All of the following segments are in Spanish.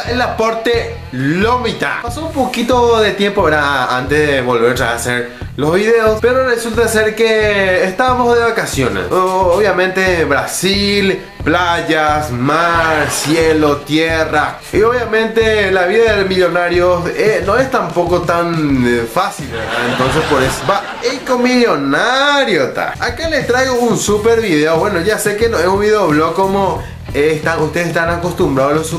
el aporte Lomita. Pasó un poquito de tiempo, ¿verdad? Antes de volver a hacer los videos, pero resulta ser que estábamos de vacaciones. Obviamente Brasil, playas, mar, cielo, tierra. Y obviamente la vida del millonario no es tampoco tan fácil, ¿verdad? Entonces por eso va Ecomillonario. Acá les traigo un super video. Bueno, ya sé que no es un videoblog como ustedes están acostumbrados a los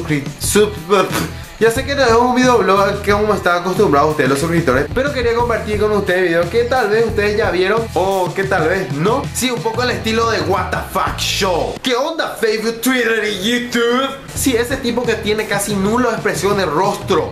ya sé que no es un videoblog que como están acostumbrados ustedes los suscriptores, pero quería compartir con ustedes videos que tal vez ustedes ya vieron o que tal vez no. Sí, un poco al estilo de What the Fuck Show. ¿Qué onda Facebook, Twitter y YouTube? Sí, ese tipo que tiene casi nula expresión de rostro.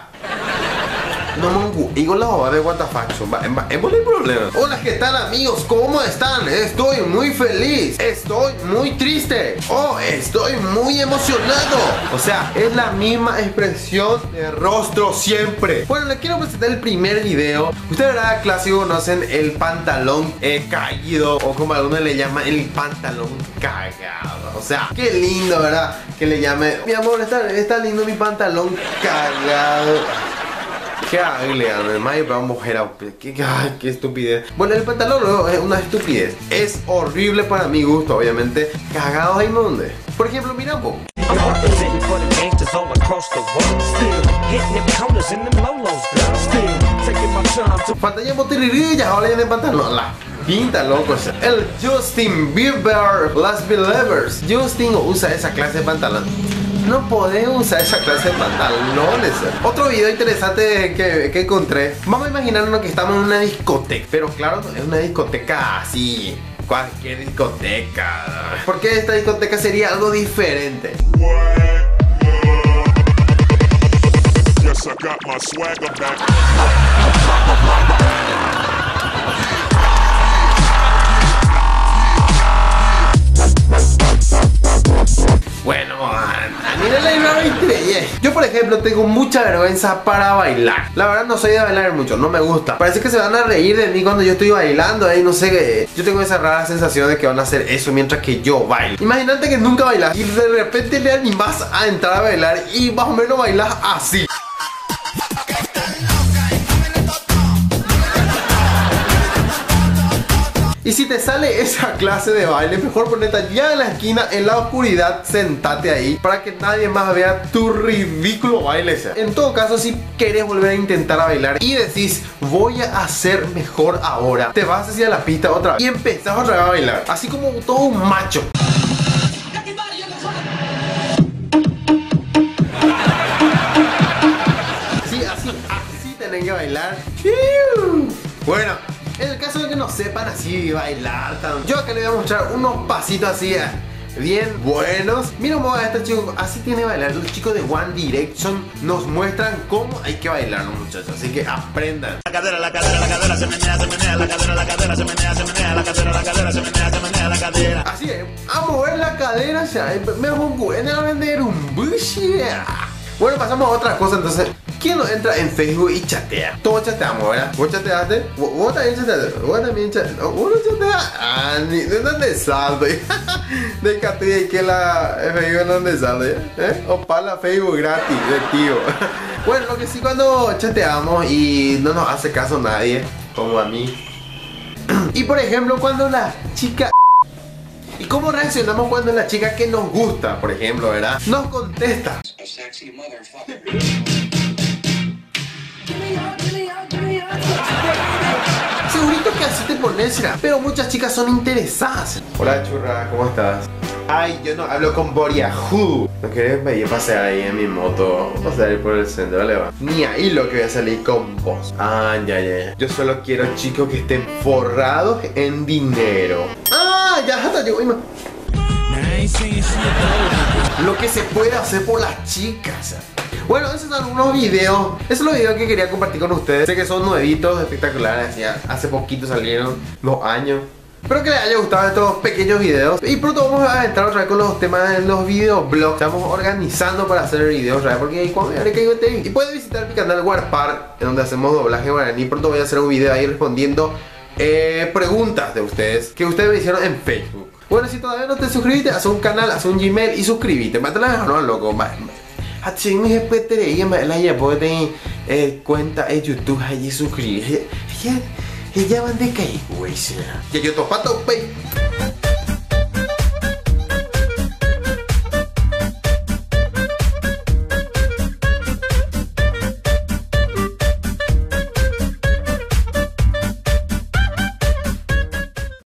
No mongo, digo la joda de What the Fuck Show. Hemos el problema. Hola, ¿qué tal amigos? ¿Cómo están? Estoy muy feliz. Estoy muy triste. Oh, estoy muy emocionado. O sea, es la misma expresión de rostro siempre. Bueno, les quiero presentar el primer video. Ustedes, ¿verdad? Clásico, conocen el pantalón caído, o como algunos le llaman, el pantalón cagado. O sea, qué lindo, ¿verdad? Que le llame, mi amor, está lindo mi pantalón cagado. Qué ugly, además para mujer. Qué estupidez. Bueno, el pantalón no, es una estupidez. Es horrible para mi gusto, obviamente. Cagados ahí donde. Por ejemplo, mira un poco. Pantalla motirillas, ahora en el pantalón. La pinta, loco. El Justin Bieber, Las Believers. Justin usa esa clase de pantalón. No podemos usar esa clase de pantalones. Otro video interesante que encontré. Vamos a imaginarnos que estamos en una discoteca. Pero claro, es una discoteca así, cualquier discoteca. Porque esta discoteca sería algo diferente. Yes, I got my swagger back. Bueno, yo por ejemplo tengo mucha vergüenza para bailar. La verdad no soy de bailar mucho, no me gusta. Parece que se van a reír de mí cuando yo estoy bailando ahí, no sé. Yo tengo esa rara sensación de que van a hacer eso mientras que yo bailo. Imagínate que nunca bailas y de repente le animas a entrar a bailar y más o menos bailas así. Y si te sale esa clase de baile, mejor ponete allá en la esquina, en la oscuridad, sentate ahí para que nadie más vea tu ridículo baile. En todo caso, si querés volver a intentar a bailar y decís, voy a hacer mejor ahora, te vas hacia la pista otra vez y empezás otra vez a bailar, así como todo un macho. Sí, así tenés que bailar. Bueno, en el caso de que no sepan así bailar, yo acá les voy a mostrar unos pasitos así bien buenos. Mira cómo va este chico, así tiene que bailar. Los chicos de One Direction nos muestran cómo hay que bailar, los muchachos, así que aprendan. La cadera se menea, se menea, la cadera se menea, se menea, la cadera se menea, se menea, la cadera. Así es, a mover la cadera ya, me hago a vender un bushi. Bueno, pasamos a otra cosa entonces. ¿Quién no entra en Facebook y chatea? Todos chateamos, ¿verdad? ¿Vos chateaste? ¿Vos también chateaste? ¿Vos también chateaste? ¿Vos no chateaste? Ah, ¿de dónde salto? De Catilla y que la Facebook no dónde salto, ¿eh? O para la Facebook gratis, de tío. Bueno, lo que sí, cuando chateamos y no nos hace caso nadie, como a mí. Y por ejemplo, cuando la chica... ¿Y cómo reaccionamos cuando la chica que nos gusta, por ejemplo, verdad, nos contesta? Segurito que así te pones, ¿será? Pero muchas chicas son interesadas. Hola churra, ¿cómo estás? Ay, yo no hablo con Boriahu. ¿No querés venir a pasear ahí en mi moto? Vamos a ir por el centro, vale, va. Ni ahí lo que voy a salir con vos. Ah, ya. Yo solo quiero chicos que estén forrados en dinero. Ah, ya, hasta llegó. Lo que se puede hacer por las chicas. Bueno, esos son algunos videos. Esos son los videos que quería compartir con ustedes. Sé que son nuevitos, espectaculares. Ya hace poquito salieron, 2 años. Espero que les haya gustado estos pequeños videos. Y pronto vamos a entrar otra vez con los temas de los videoblogs. Estamos organizando para hacer videos otra vez, porque cuando me caigo y pueden visitar mi canal Warpar, en donde hacemos doblaje guaraní. Pronto voy a hacer un video ahí respondiendo preguntas de ustedes que ustedes me hicieron en Facebook. Bueno, si todavía no te suscribiste, haz un canal, haz un Gmail y suscríbete. Mátala, no, loco. Así me repete y me la llevo de cuenta en YouTube allí suscribir. Ella van de caí, güey. Ya yo topato, pay.